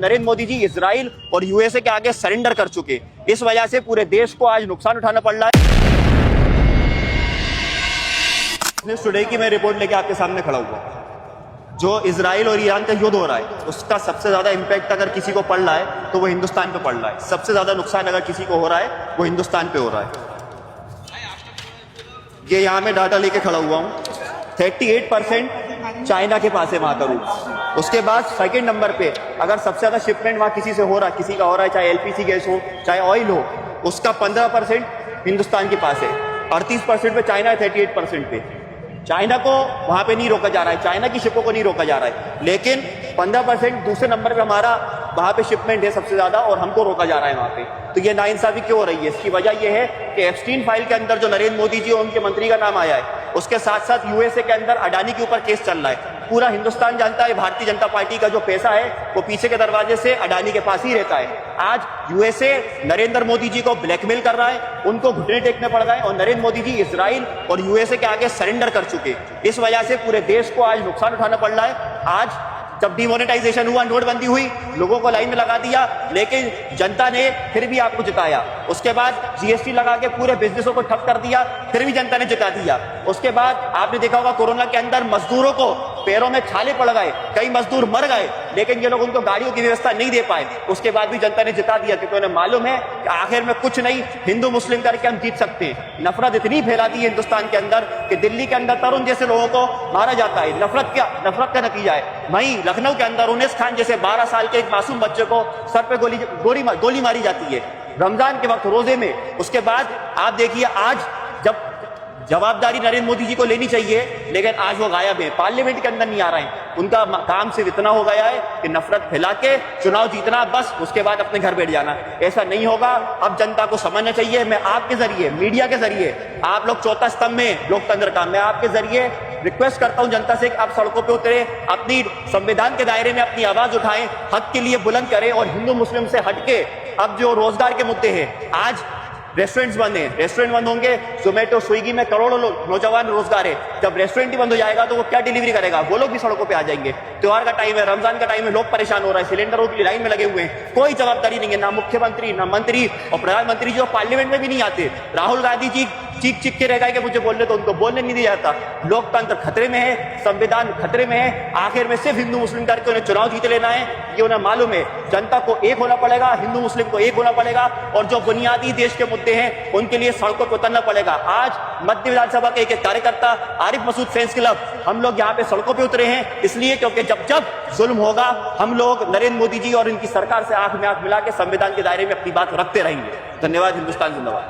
Narendra Modi ji Israel और USA के आगे सरेंडर कर चुके। इस वजह से पूरे देश को आज नुकसान उठाना पड़ रहा है। टुडे की मैं रिपोर्ट लेके आपके सामने खड़ा हुआ। जो इजराइल और ईरान का युद्ध हो रहा है उसका सबसे ज्यादा इंपैक्ट अगर किसी को पड़ रहा है तो वो हिंदुस्तान पे पड़ रहा है। सबसे ज्यादा नुकसान अगर किसी को हो रहा है वो हिंदुस्तान पे हो रहा है। ये यहाँ मैं डाटा लेके खड़ा हुआ हूँ। 38% चाइना के पास है वहां का रूप। उसके बाद सेकंड नंबर पे अगर सबसे ज्यादा शिपमेंट वहां किसी से हो रहा है, किसी का हो रहा है, चाहे एलपीजी गैस हो चाहे ऑयल हो, उसका 15% हिंदुस्तान के पास है। 38% पे चाइना है, 38% पे चाइना को वहां पे नहीं रोका जा रहा है, चाइना की शिपों को नहीं रोका जा रहा है, लेकिन 15% दूसरे नंबर पे हमारा वहां पे शिपमेंट है सबसे ज्यादा और हमको रोका जा रहा है वहां पे। तो ये नाइंसाफी क्यों हो रही है? इसकी वजह यह है कि एप्स्टीन फाइल के अंदर जो नरेंद्र मोदी जी और उनके मंत्री का नाम आया है, उसके साथ साथ यूएसए के अंदर अडानी के ऊपर केस चल रहा है। पूरा हिंदुस्तान जानता है भारतीय जनता पार्टी का जो पैसा है वो पीछे के दरवाजे से अडानी के पास ही रहता है। आज यूएसए नरेंद्र मोदी जी को ब्लैकमेल कर रहा है, उनको घुटने टेकने पड़ गए और नरेंद्र मोदी जी इजराइल और यूएसए के आगे सरेंडर कर चुके। इस वजह से पूरे देश को आज नुकसान उठाना पड़ रहा है। आज जब डिमोनेटाइजेशन हुआ, नोटबंदी हुई, लोगों को लाइन में लगा दिया, लेकिन जनता ने फिर भी आपको जिताया। उसके बाद जीएसटी लगा के पूरे बिजनेसों को ठप कर दिया, फिर भी जनता ने जिता दिया। उसके बाद आपने देखा होगा कोरोना के अंदर मजदूरों को पैरों में छाले पड़ गए, कई मजदूर मर गए, लेकिन ये लोग उनको गाड़ियों की व्यवस्था नहीं दे पाए। उसके बाद भी जनता ने जिता दिया क्योंकि उन्हें मालूम है कि आखिर में कुछ नहीं, हिंदू मुस्लिम करके हम जीत सकते हैं। नफरत इतनी फैला दी है हिंदुस्तान के अंदर कि दिल्ली के अंदर तरुण जैसे लोगों को मारा जाता है। नफरत का नतीजा है। वहीं लखनऊ के अंदर उन्नीस खान जैसे 12 साल के एक मासूम बच्चे को सर पे गोली मारी जाती है रमजान के वक्त रोजे में। उसके बाद आप देखिए आज जब जवाबदारी नरेंद्र मोदी जी को लेनी चाहिए, लेकिन आज वो गायब है, पार्लियामेंट के अंदर नहीं आ रहे हैं। उनका काम सिर्फ इतना हो गया है कि नफरत फैला के चुनाव जीतना, बस उसके बाद अपने घर बैठ जाना। ऐसा नहीं होगा। अब जनता को समझना चाहिए। मैं आपके जरिए, मीडिया के जरिए, आप लोग चौथा स्तंभ में लोकतंत्र का, मैं आपके जरिए रिक्वेस्ट करता हूं जनता से कि आप सड़कों पे उतरे, अपनी संविधान के दायरे में अपनी आवाज उठाएं, हक के लिए बुलंद करें और हिंदू मुस्लिम से हटके अब जो रोजगार के मुद्दे हैं, आज रेस्टोरेंट्स बंद हैं, रेस्टोरेंट बंद होंगे, जोमेटो स्विगी में करोड़ों नौजवान रोजगार है। जब रेस्टोरेंट ही बंद हो जाएगा तो वो क्या डिलीवरी करेगा? वो लोग भी सड़कों पे आ जाएंगे। त्योहार का टाइम है, रमजान का टाइम है, लोग परेशान हो रहे हैं, सिलेंडरों की लाइन में लगे हुए हैं, कोई जवाबदारी नहीं है, ना मुख्यमंत्री ना मंत्री और प्रधानमंत्री जो पार्लियामेंट में भी नहीं आते। राहुल गांधी जी चीख के रह गए कि मुझे बोलने तो, उनको बोलने नहीं दिया जाता। लोकतंत्र खतरे में है, संविधान खतरे में है। आखिर में सिर्फ हिंदू मुस्लिम करके उन्हें चुनाव जीत लेना है, ये उन्हें मालूम है। जनता को एक होना पड़ेगा, हिंदू मुस्लिम को एक होना पड़ेगा और जो बुनियादी देश के मुद्दे हैं उनके लिए सड़कों पर उतरना पड़ेगा। आज मध्य विधानसभा के एक कार्यकर्ता आरिफ मसूद फैंस क्लब, हम लोग यहाँ पे सड़कों पे उतरे हैं इसलिए क्योंकि जब जुल्म होगा हम लोग नरेंद्र मोदी जी और इनकी सरकार से आंख में आंख मिला के संविधान के दायरे में अपनी बात रखते रहेंगे। धन्यवाद। हिंदुस्तान जिंदाबाद।